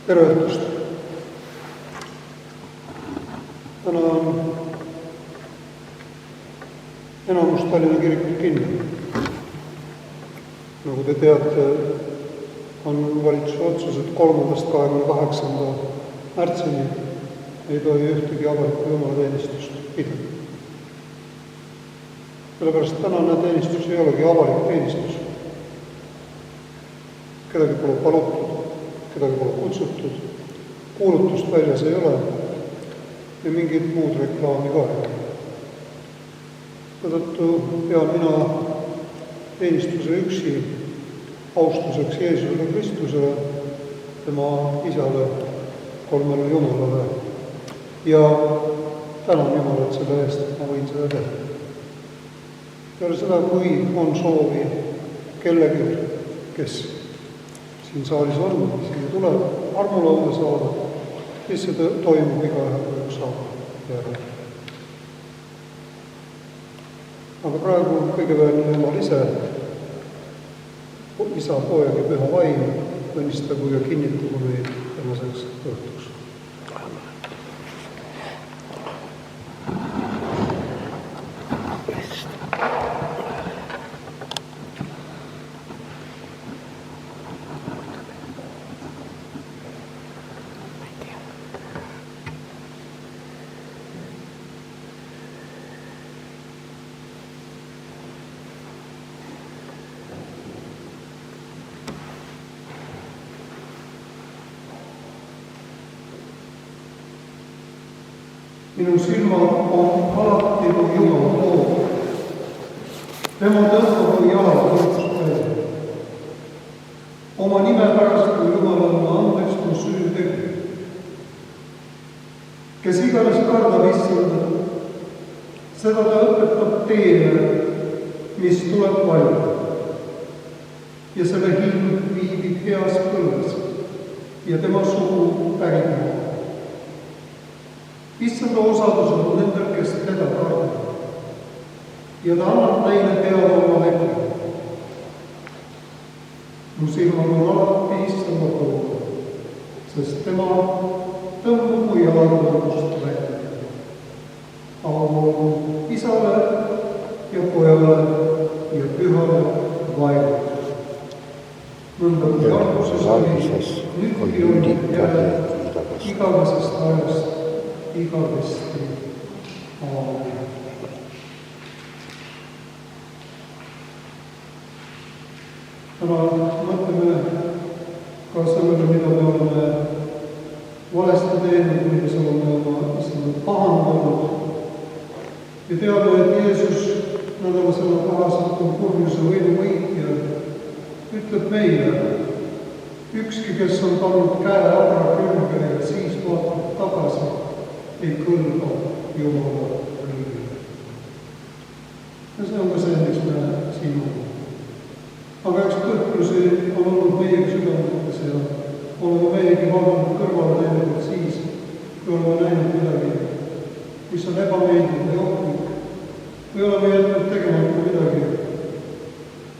Tere õhtust! Täna on enamus Tallinna kirikut kinni. Nagu te teate, on valitsuse otsus, et 3.–28. märtsini ei tohi ühtegi avalikku jumalateenistust pidada. Sellepärast tänane teenistus ei olegi avalik teenistus. Kedagi pole palutud, kedagi pole kutsutud, kuulutust väljas ei ole ja mingit muud reklaami ka ei ole. Seetõttu pean mina teenistuse üksi austuseks Jeesusele Kristusele, tema Isale, kolmele Jumalale ja tänan Jumalat selle eest, et ma võin seda teha. Peale seda, kui on soovi kellelgi, kes siin saalis on, siia tuleb armulauda saada, siis see toimub igaühel üks saab järele. Aga praegu kõigepealt Jumal ise, Isa, Poeg ja Püha Vaim õnnistagu ja kinnitagu meid tänaseks õhtuks. Minu silmad on alati mu Jumala poole. Tema tõmbab mu jalad võrdust välja. Oma nime pärast, kui Jumalal on andeks mu süütegu. Kes iganes kardab Issanda, seda ta õpetab teele, mis tuleb valida. Ja selle hing viibib heas põlves ja tema sugu pärinema. Issanda osadus on nendel, kes teda kardab, ja ta annab neile pead oma vekki. Mu silmad on alati Issanda poole, sest tema tõmbab mu jalad võrdust välja. Au Isale ja Pojale ja Pühale Vaimule. Nõnda kui alguses oli, nüüdki on jäänud igavesest ajast igavesti. Aamen. Täna mõtleme ka sellele, mida me oleme valesti teinud, milles oleme oma Issandat pahandanud. Ja teame, et Jeesus nädalasõna kohaselt on kurjuse võidu võitja, ütleb meile, ükski, kes on pannud käe abra külge ja siis vaatab tagasi, ei kõlba Jumala riigile. Ja see on ka see, mis me siin oleme. Aga üks kõhklusi on olnud meiegi südamutes ja oleme meiegi vaadanud kõrvale näinud siis, kui oleme näinud midagi, mis on ebameeldiv või ohtlik, või oleme jätnud tegemata midagi,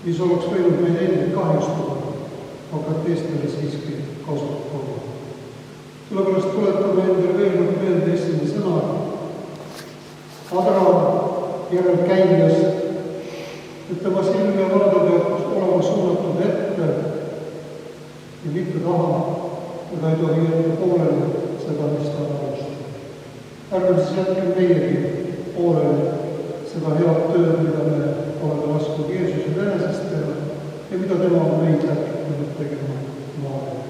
mis oleks võinud meid endid kahjustada, aga teistele siiski kasulik olla. Sellepärast tuletame endale veel meelde Issanda sõna Adra järel käijast, et tema silm ja vaade peab olema suunatud ette ja mitte taha, ja ta ei tohi jätta pooleli seda, mis ta alustab. Ärgem siis jätkem meiegi pooleli seda head tööd, mida me oleme lasknud Jeesuse enesest teha ja mida tema on meid läkkinud tegema maailma.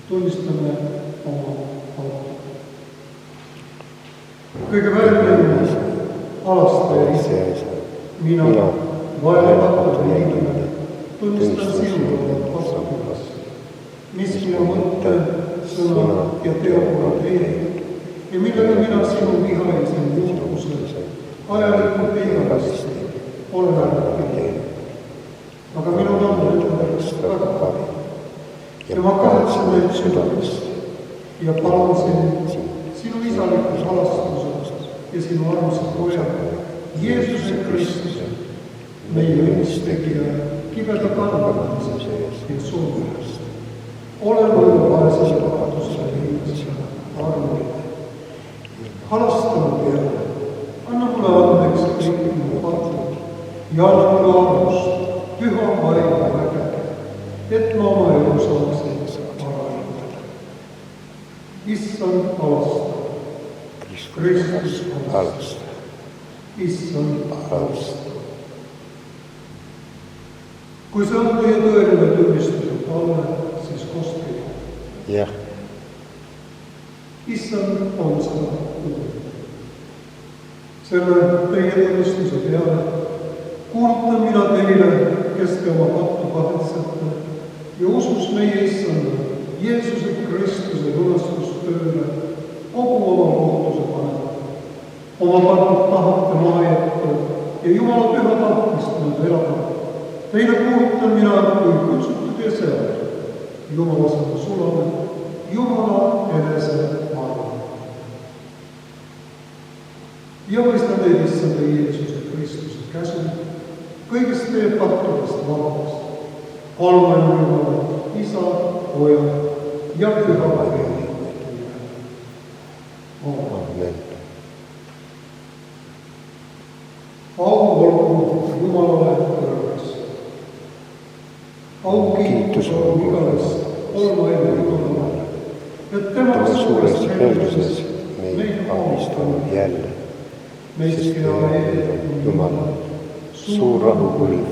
Tunnistame oma auto. Kõige väljendus alastaja ise, mina vaevatatud inimene, tunnistan sinu vastukas, mis minu mõtte, sõna ja teo on teinud, ja millega mina sinu vihaisen juhuse, ajalikult igavesti, olen teinud. Aga minu naamid on pärast väga pari, ja ma kahetsen neid südamest ja palan sinu isalikus alastuses ja sinu armsa Poja, Jeesuse Kristuse, meie õnnistegija, kibeda kannatamises ja surmast. Olen vaesuse armuline. Halasta mu peale, anna mulle andeks kõik minu patud ja anna mulle armust, püha vaimu väge, et ma oma elu saaksin parandada. Issand, halasta. Kristus halasta. Issand, halasta. Kui see on teie tõeline tunnistus palve, siis koske. Jah. Issand on seda kuulnud. Selle teie tunnistuse peale kuulutan mina teile, kes te oma pattu kahetsete ja usus meie Issanda, Jeesuse Kristuse lunastustööle kogu oma lootuse panema. Oma pattud tahate maha jätta ja Jumala püha tahtmist nüüd elada. Teile kuulutan mina kui kutsutud ja sealt Jumala sõna sulame, Jumala enese arvame. Ja mõistan teid Issanda Jeesuse Kristuse käsu kõigist teie pattudest vabaks. Kolmel Jumala, Isa, Poja ja Püha Vaim. Amen. Au olgu Jumalale kõrges. Au kiitus on igavest olmaile Jumalale, et tema suurest helduses meid abistanud jälle, sest hea eel on Jumalal, suur rahupõlv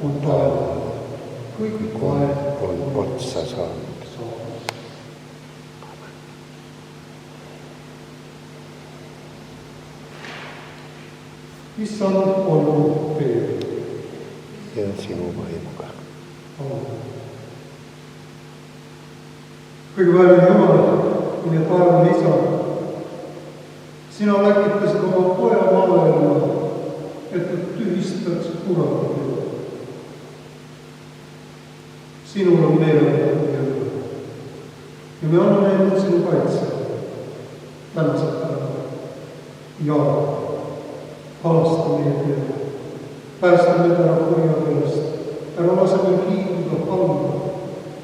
on taeval, kõik vaev on otsa saanud. Issand olgu teie ja sinu vaimuga. Kõige väärne Jumal, mille taevane Isa, sina läkitasid oma poja maailma, et nad tühistaks kuradi. Sinul on meelevõttu ja me anname endale sinu kaitse. Tänased päeva. Ja halasta meie peale. Päästa meid ära kurja pealest. Ära lase meil kiiduda, halda.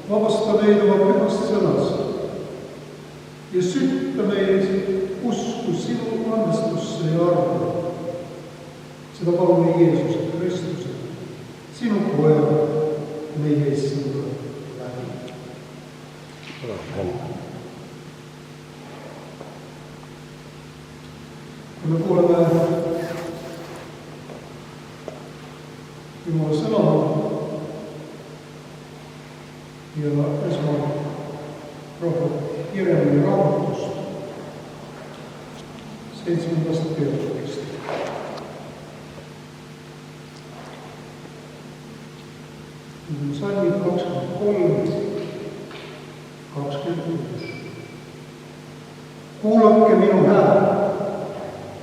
Vabasta meid oma pühast sõnas. Ja sütta meid usku sinu annestusse ja arvu. Seda palume Jeesuse Kristuse, sinu poja, meie Issanda läbi. Amen. Kui me kuuleme Jumala sõna ja prohvet Jeremia raamatust 7. peatükist. Salmid 23, 26. Kuulake minu hääl,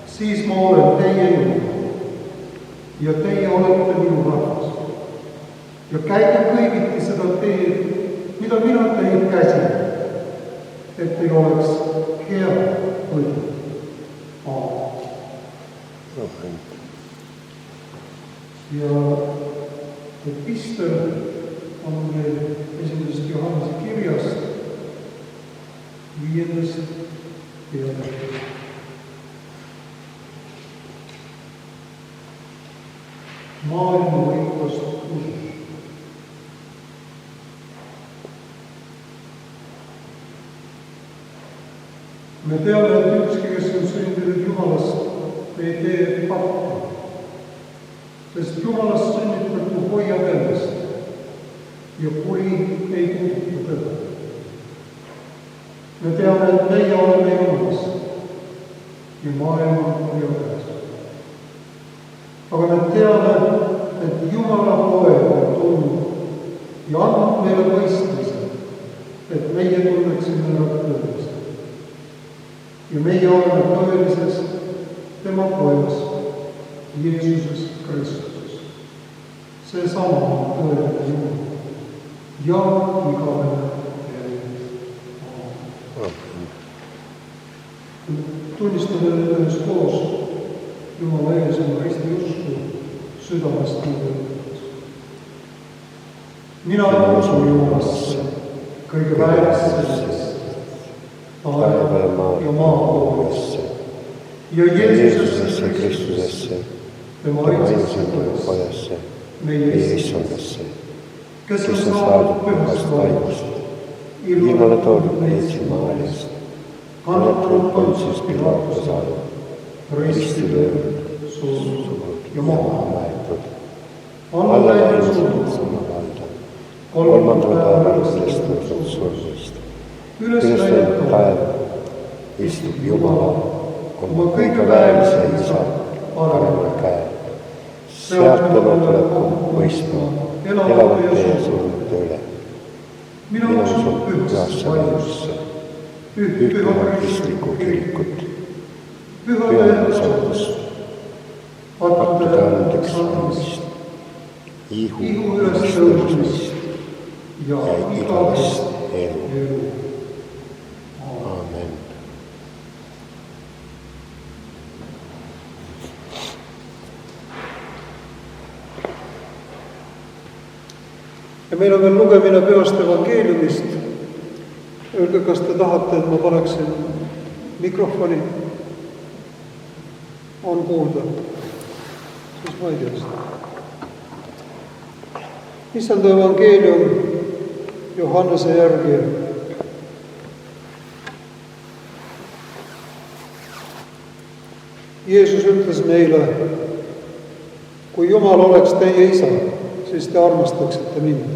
siis ma olen teie juurde ja teie olete minu rahvas. Ja käige kõigiti seda teed, mida mina teid käsin, et teil oleks hea õnn. Amen. Ja epistel on meil 1. Johannese kirjast 5. peatükist. Maailma võitlust usus. Me teame, et ükski, kes on sündinud Jumalast, ei tee pakku, sest Jumalast sünnitatu hoiab ennast ja kuri ei puuduta teda. Me teame, et meie oleme Jumalast ja maailma hoiab ennast. Aga me teame, et Jumala poeg on tulnud ja annab meile mõistmise, et meie tunneksime ära tõeliselt. Ja meie oleme tõelises tema pojas, Jeesuses Kristuses. See sama on tõeline Jumal ja igavene jälg. Tunnistame ühes koos Jumala ees oma risti usku südamest mõõdelt. Mina usun Jumalasse, kõige väärasesse, taeva ja maa ja maa poolesse ja Jeesusesse Kristusesse, tema ainsesse pojasse, meie issandasse, kes on saadud pühast vaimust, ilmale toodud meid Maarjast, kannatanud Pontius Pilaatuse ajal, risti löödud, surnud ja maha maetud, alla läinud surmavalda, kolmandal päeval ülestõusnud surmast, üles läinud taeva, istub Jumala oma kõige väelise isa paremal käel. Sealt tema tuleb mõistma elavate ja surnute üle. Mina usun pühasse vaimusse, üht kristlikku kirikut, pühade saadust, pattude andeks andmist, ihu ülestõusmist ja igavest elu. Amen. Ja meil on veel lugemine pühast evangeeliumist. Öelge, kas te tahate, et ma paneksin mikrofoni? On kuulda? Siis ma ei tea seda. Issanda evangeelium Johannese järgi. Jeesus ütles neile, kui Jumal oleks teie isa, siis te armastaksite mind.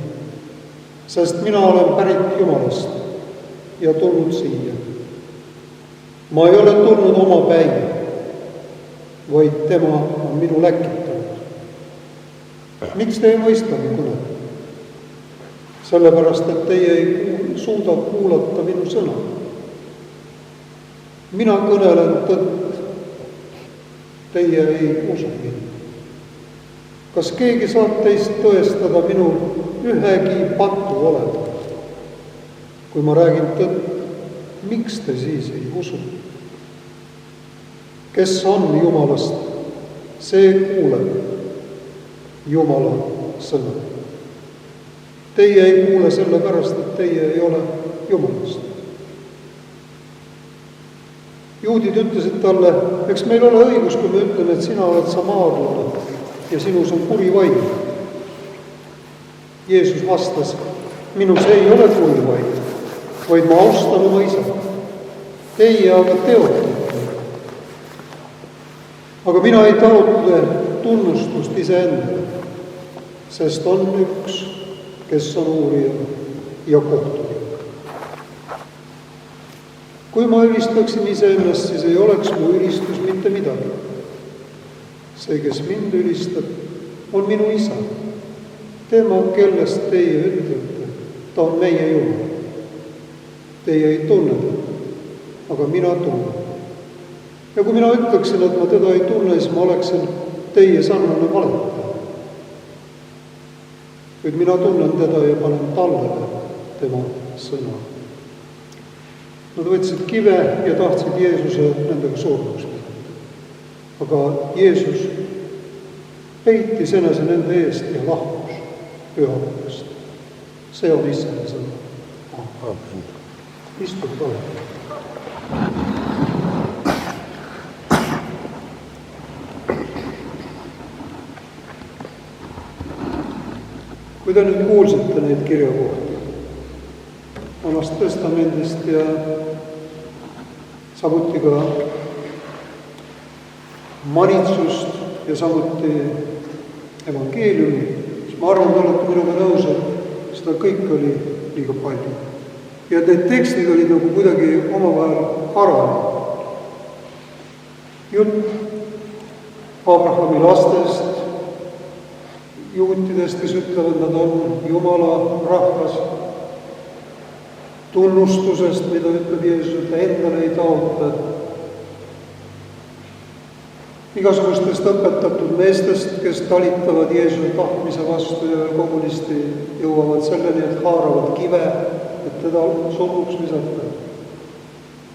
Sest mina olen pärit Jumalast ja tulnud siia. Ma ei ole tulnud oma päi, vaid tema on minu läkitanud. Miks te ei mõista mu kõnet? Sellepärast, et teie ei suuda kuulata minu sõna. Mina kõnelen tõtt, teie ei usu mind. Kas keegi saab teist tõestada minu ühegi patu olevat? Kui ma räägin tõtt, miks te siis ei usu? Kes on Jumalast, see kuuleb Jumala sõna. Teie ei kuule sellepärast, et teie ei ole Jumalast. Juudid ütlesid talle, eks meil ole õigus, kui me ütleme, et sina oled samaarlane ja sinus on kuri vaim. Jeesus vastas, minus ei ole kuri vaim, vaid ma austan oma isa. Teie aga teotate. Aga mina ei taotle tunnustust iseendale, sest on üks, kes on uurija ja kohtunik. Kui ma ülistaksin iseennast, siis ei oleks mu ülistus mitte midagi. See, kes mind ülistab, on minu isa. Tema, kellest teie ütlete, ta on meie Jumal. Teie ei tunne teda, aga mina tunnen. Ja kui mina ütleksin, et ma teda ei tunne, siis ma oleksin teie sarnane valetaja. Kuid mina tunnen teda ja panen tallele tema sõna. Nad võtsid kive ja tahtsid Jeesuse nendega surnuks teha. Aga Jeesus peitis enese nende eest ja lahkus pühakogust. See on issanda sõna. Amen. Istuge palun. Kui te nüüd kuulsite neid kirjakohti Vanast Testamendist ja samuti ka manitsust ja samuti evangeeliumi, siis ma arvan, te olete minuga nõus, et seda kõik oli liiga palju. Ja need tekstid olid nagu kuidagi omavahel haranud. Jutt Abrahami lastest, juutidest, kes ütlevad, nad on Jumala rahvas, tunnustusest, mida ütleb Jeesus, et endale ei taota, igasugustest õpetatud meestest, kes talitavad Jeesuse tahtmise vastu ja kogunisti jõuavad selleni, et haaravad kive, et teda surnuks visata.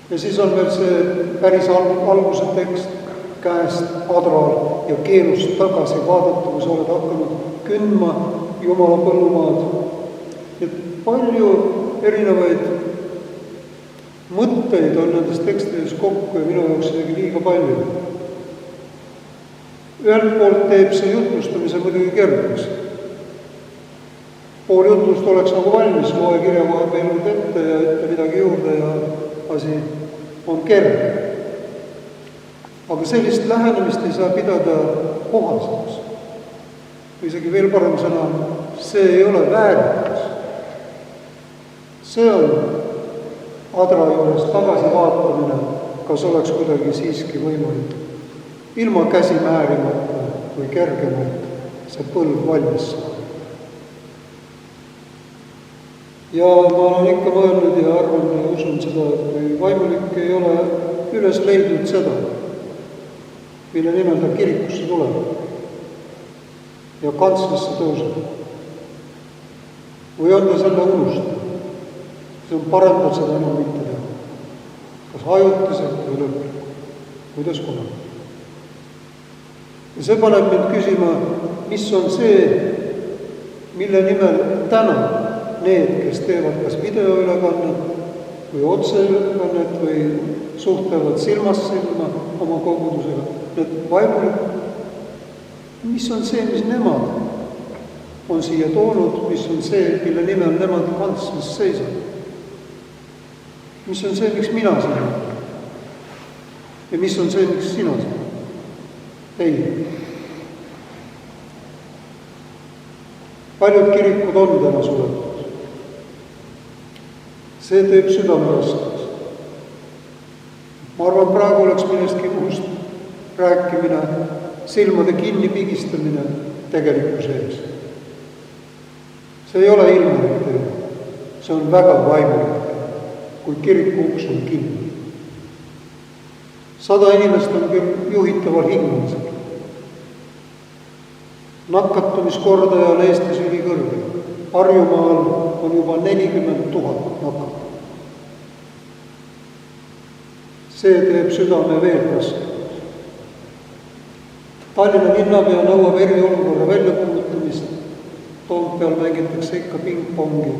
Ja siis on veel see päris alguse tekst käest adral ja keelust tagasi vaadata, kui sa oled hakanud kündma Jumala põllumaad. Et palju erinevaid mõtteid on nendes tekstides kokku ja minu jaoks isegi liiga palju. Ühelt poolt teeb see jutlustamise muidugi kergeks. Pool jutlust oleks nagu valmis, loe kirjakoha peal ette ja ütle midagi juurde ja asi on kerge. Aga sellist lähenemist ei saa pidada kohaseks. Isegi veel parem sõna, see ei ole väärikas. See on adra juures tagasi vaatamine, kas oleks kuidagi siiski võimalik. Ilma käsi määrimata või kergemalt see põlv valmis saada. Ja ma olen ikka mõelnud ja arvan ja usun seda, et kui vaimulik ei ole üles leidnud seda, mille nimel ta kirikusse tuleb ja kantslisse tõuseb, või on ta selle unustanud, see on parem tal seda enam mitte teha. Kas ajutiselt või lõplikult, kuidas kunagi. Ja see paneb mind küsima, mis on see, mille nimel täna need, kes teevad kas videoülekannet või otseülekannet või suhtlevad silmast silma oma kogudusega, need vaimulikud, mis on see, mis nemad on siia toonud, mis on see, mille nimel nemad kantslis seisavad. Mis on see, miks mina siin olen? Ja mis on see, miks sina siin? Ei. Paljud kirikud on täna suletud. See teeb südame raskeks. Ma arvan, praegu oleks millestki muust rääkimine, silmade kinni pigistamine tegelikkuse ees. See ei ole ilmelik teema. See on väga vaimulik, kui kiriku uks on kinni. 100 inimest on küll juhitaval hingamisel. Nakatumiskordaja on Eestis ülikõrge. Harjumaal on juba 40 000 nakatud. See teeb südame veel raskemaks. Tallinna linnapea nõuab eriolukorra väljakuulutamist. Toompeal mängitakse ikka pingpongi.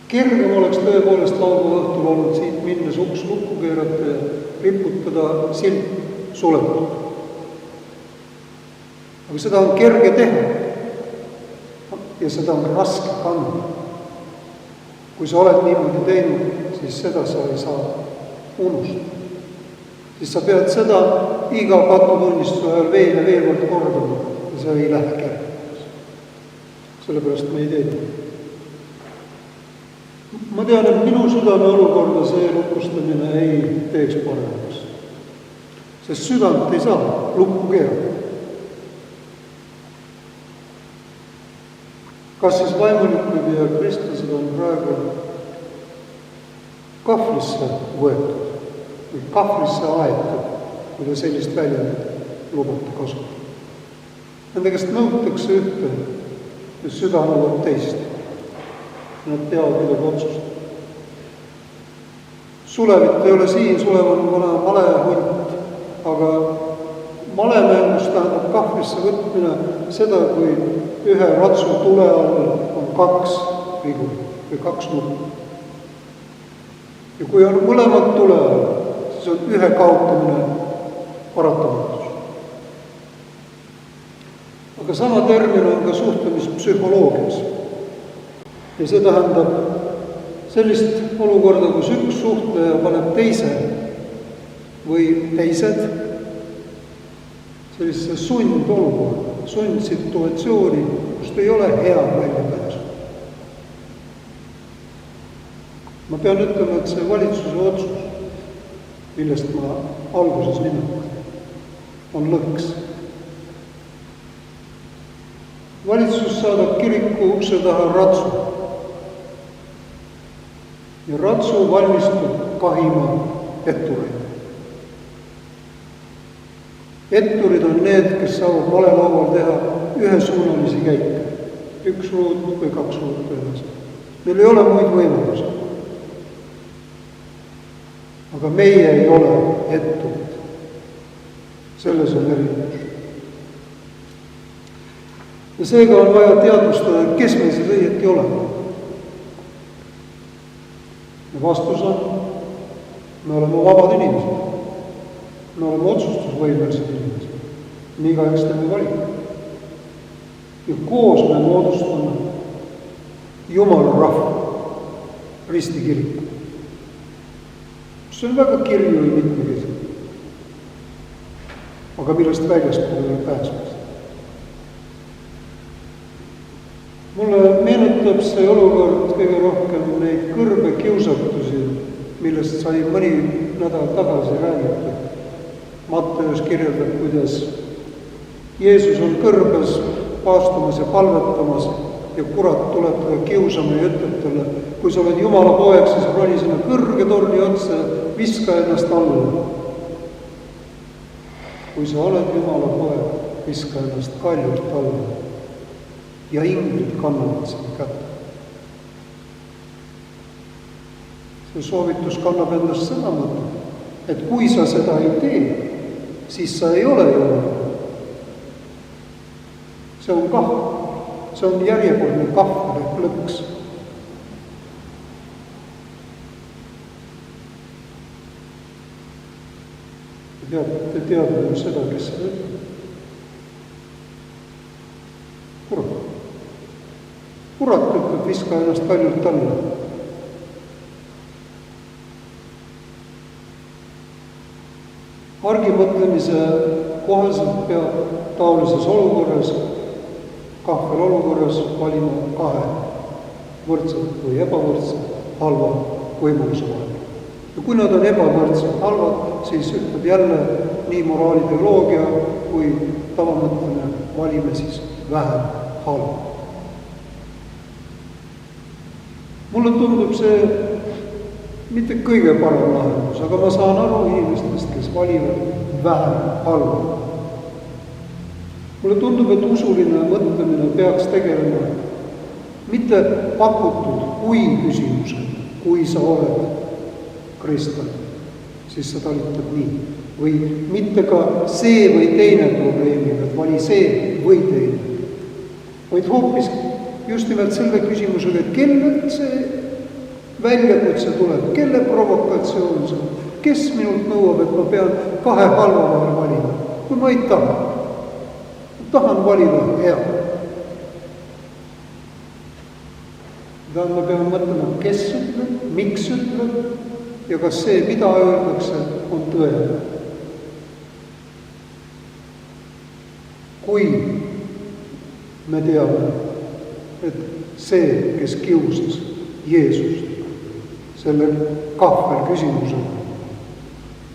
Kergem oleks tõepoolest laupäeva õhtul olnud siit minnes uks lukku keerata ja riputada silt suletud. Aga seda on kerge teha ja seda on raske kanda. Kui sa oled niimoodi teinud, siis seda sa ei saa unustada. Siis sa pead seda iga patutunnistuse ajal veel ja veel kord kordama ja see ei lähe kergeks. Sellepärast me ei tee. Ma tean, et minu südame olukorda see lukustamine ei teeks paremaks. Sest südant ei saa lukku keerata. Kas siis vaimulikud ja kristlased on praegu kahvlisse võetud või kahvlisse aetud, kui te sellist väljendit lubate kasutada. Nende käest nõutakse ühte ja süda nõuab teist. Nad peavad midagi otsustada. Sulevit ei ole siin, Sulev on vana malehunt, aga malemängus tähendab kahvlisse võtmine seda, kui ühe ratsu tule all on 2 vigu või 2 nuppu. Ja kui on mõlemad tule all, siis on ühe kaotamine paratamatus. Aga sama termin on ka suhtlemispsühholoogias. Ja see tähendab sellist olukorda, kus üks suhtleja paneb teise või teised sellisesse sundolukorda, sundsituatsiooni, kust ei ole hea väljapääsu. Ma pean ütlema, et see valitsuse otsus, millest ma alguses nimetasin, on lõks. Valitsus saadab kiriku ukse taha ratsu. Ja ratsu valmistub kahima ettureid. Etturid on need, kes saavad malelaual teha ühesuunalisi käike. 1 ruut või 2 ruutu edasi. Meil ei ole muid võimalusi. Aga meie ei ole etturid. Selles on erinevus. Ja seega on vaja teadvustada, kes me siis õieti oleme. ja vastus on, me oleme vabad inimesed. Me oleme otsustusvõimelised inimesed. Nii igaüks teeme valiku. Ja koos me moodustame Jumala rahva, Risti kiriku. See on väga kirju ja mitmekesine. Aga millest väljaspool ei ole pääsmist. Mulle meenutab see olukord kõige rohkem neid kõrbekiusatusi, millest sai mõni nädal tagasi räägitud. Matteus kirjeldab, kuidas Jeesus on kõrbes paastumas ja palvetamas ja kurat tuleb taga kiusama ja ütleb talle, kui sa oled Jumala poeg, siis roni sinna kõrge torni otsa, viska ennast alla. Kui sa oled Jumala poeg, viska ennast kaljult alla ja ingrid kannavad seda kätte. See soovitus kannab endast seda mõtet, et kui sa seda ei tee, siis sa ei ole Jumala. See on kahv, see on järjekordne kahv ehk lõks. Te teate ju seda, kes seda ütleb. Kurat ütleb, viska ennast kaljult alla. Argimõtlemise kohaselt peab taolises olukorras, kahvel olukorras valima kahe võrdset või ebavõrdset halva võimaluse vahel. Ja kui nad on ebavõrdselt halvad, siis ütleb jälle nii moraaliteoloogia kui tavamõtlemine valime siis vähem halva. Mulle tundub see mitte kõige parem lahendus, aga ma saan aru inimestest, kes valivad vähem halva. Mulle tundub, et usuline mõtlemine peaks tegelema mitte pakutud kui küsimusel, kui sa oled kristlane, siis sa talitab nii. Või mitte ka see või teine probleemiga, et vali see või teine. Vaid hoopis just nimelt selle küsimusega, et kellelt see väljakutse tuleb, kelle provokatsioon see on, kes minult nõuab, et ma pean kahe halva vahel valima, kui ma ei taha. Ma tahan valida hea. Ma pean mõtlema, kes ütleb, miks ütleb ja kas see, mida öeldakse, on tõene. Kui me teame, et see, kes kiusas Jeesust selle kahvel küsimusega,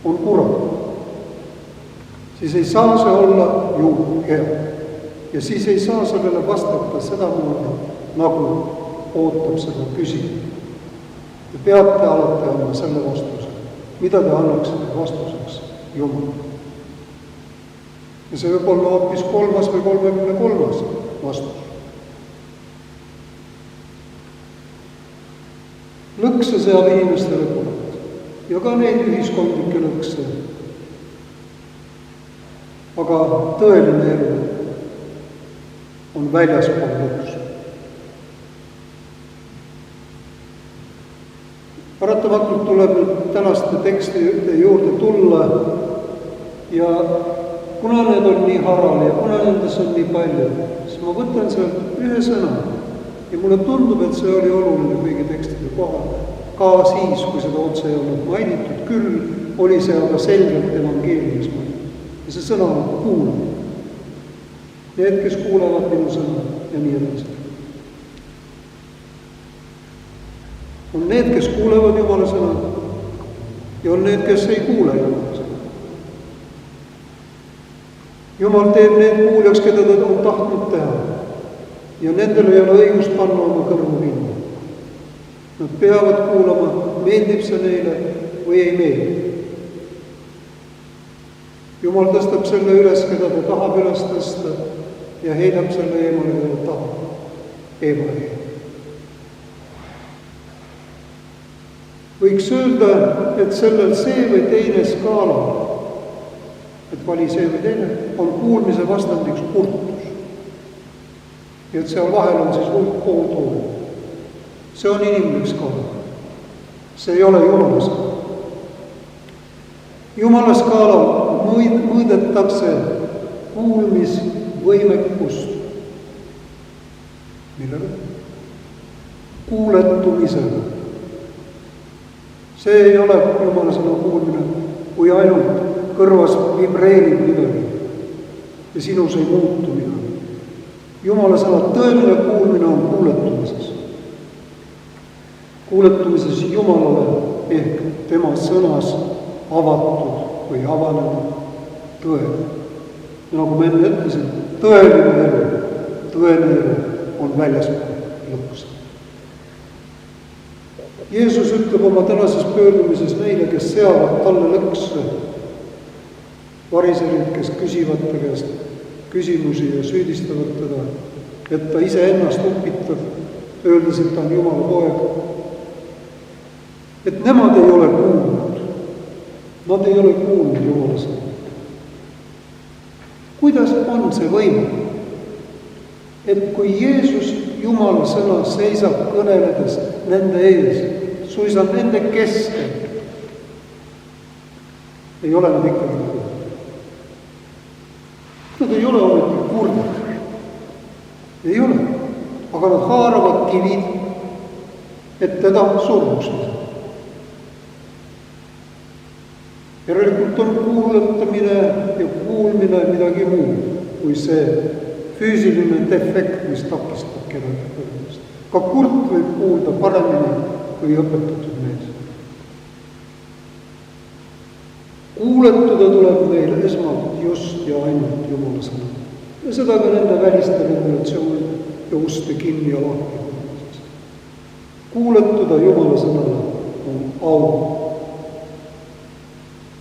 on kurat, siis ei saa see olla ju hea. Ja siis ei saa sellele vastata seda moodi, nagu ootab seda küsida. Te peate alati andma selle vastuse, mida te annaksite vastuseks Jumal. Ja see võib olla hoopis 3. või 33. vastus. Lõkse seab inimestele kurat ja ka neid ühiskondlikke lõkse. Aga tõeline elu on väljaspool lõksu. Paratamatult tuleb nüüd tänaste tekstide juurde tulla ja kuna need on nii haral ja kuna nendes on nii palju, siis ma võtan sealt ühe sõna ja mulle tundub, et see oli oluline kõigi tekstide kohal, ka siis, kui seda otse ei olnud mainitud, küll oli see aga selgelt evangeeliumis mainitud. Ja see sõna on kuulab. Need, kes kuulavad minu sõna ja nii edasi. On need, kes kuulevad Jumala sõna ja on need, kes ei kuule Jumala sõna. Jumal teeb need kuuljaks, keda ta on tahtnud teha ja nendel ei ole õigust panna oma kõrvu kinni. Nad peavad kuulama, meeldib see neile või ei meeldi. Jumal tõstab selle üles, keda ta tahab üles tõsta ja heidab selle eemale, keda ta tahab eemale heidab. Võiks öelda, et sellel see või teine skaala, et vali see või teine, on kuulmise vastandiks kurtus. Ja et seal vahel on siis pooltool. See on inimlik skaala. see ei ole Jumala sõna. Jumala skaalal mõõdetakse kuulmisvõimekust. Millega? Kuuletumisega. See ei ole Jumala sõna kuulmine, kui ainult kõrvas vibreerib midagi ja sinus ei muutu midagi. Jumala sõna tõeline kuulmine on kuuletumises. Kuuletumises Jumalale ehk tema sõnas avatud või avanenud tõele. Nagu ma enne ütlesin, tõeline elu on väljaspool lõpus. Jeesus ütleb oma tänases pöördumises neile, kes seavad talle lõkse, variserid, kes küsivad ta käest küsimusi ja süüdistavad teda, et ta iseennast upitab, öeldes, et ta on Jumala poeg. Et nemad ei ole kuulnud. Nad ei ole kuulnud Jumala sõna. Kuidas on see võimalik? Et kui Jeesus Jumala sõna seisab kõneledes nende ees, suisa nende keskel, ei ole nad ikkagi kuulnud. Nad ei ole ometi kurdid. Ei ole. Aga nad haaravad kivid, et teda surnuks lasta. Järelikult on kuuletamine ja kuulmine midagi muud kui see füüsiline defekt, mis takistab kellegi kuulmist. Ka kurt võib kuulda paremini kui õpetatud mees. Kuuletuda tuleb meil esmalt just ja ainult Jumala sõna. Ja seda ka nende väliste regulatsioonide ja uste kinni ja lahti. Kuuletuda Jumala sõnale on au.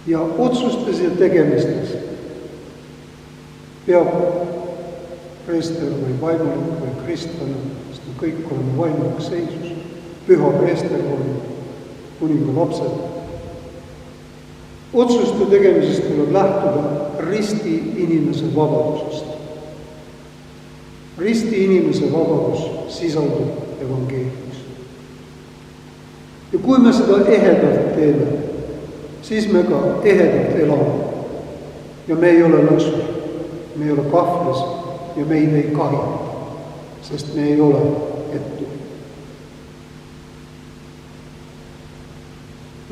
Ja otsustes ja tegemistes peab preester või vaimulik või kristlane, sest me kõik oleme vaimulik seisus, püha preester on kuninga lapsed. Otsuste tegemisest tuleb lähtuda risti inimese vabadusest. Risti inimese vabadus sisaldub evangeeliumis. Ja kui me seda ehedalt teeme, siis me ka ehedalt elame. Ja me ei ole lõksus, me ei ole kahvlis ja meid ei kahjuta, sest me ei ole ettu.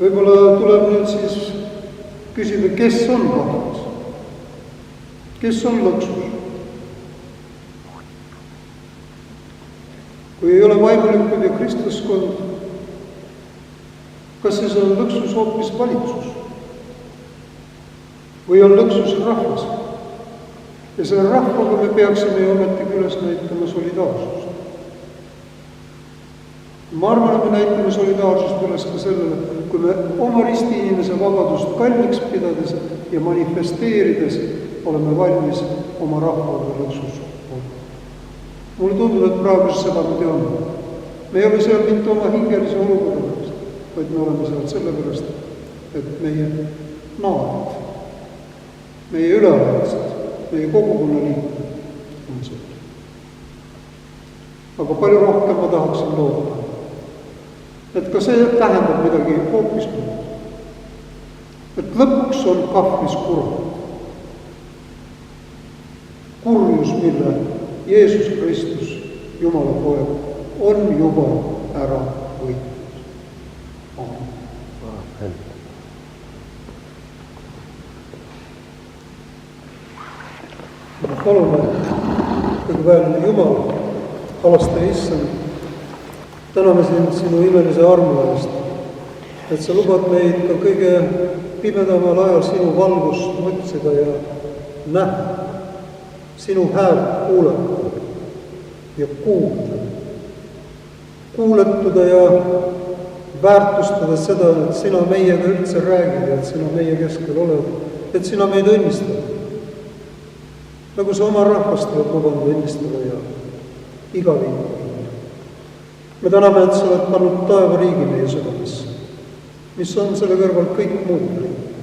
Võib-olla tuleb nüüd siis küsida, kes on kahvlis? Kes on lõksus? Kui ei ole vaimulikud ja kristlaskond, kas siis on lõksus hoopis valitsus? Või on lõksus rahvas? Ja selle rahvaga me peaksime ju ometigi üles näitama solidaarsust. Ma arvan, et me näitame solidaarsust üles ka sellele, kui me oma risti inimese vabadust kalliks pidades ja manifesteerides oleme valmis oma rahvaga lõksus. Mulle tundub, et praegu seda me teame. Me ei ole seal mitte oma hingelise olukorra pärast, vaid me oleme seal sellepärast, et meie naabrid, meie üleaegsed, meie kogukonna liikmed on seal. Aga palju rohkem ma tahaksin loota, et ka see tähendab midagi hoopis muud. Et lõpuks on kahvlis kurb. Kurjus, mille Jeesus Kristus, Jumala poeg, on juba ära võitnud. Amen. Me palume kõigeväärne Jumal, halasta issand, täname sind sinu imelise armu eest, et sa lubad meid ka kõige pimedamal ajal sinu valgust mõtsida ja näha, sinu häält kuulata ja kuulda. Kuuletuda ja väärtustada seda, et sina meiega üldse räägid ja et sina meie keskel oled, et sina meid õnnistad. Nagu sa oma rahvast oled lubanud õnnistada ja iga viimane. Me täname, et sa oled pannud taevariigi meie südamesse, mis on selle kõrval kõik muud riik.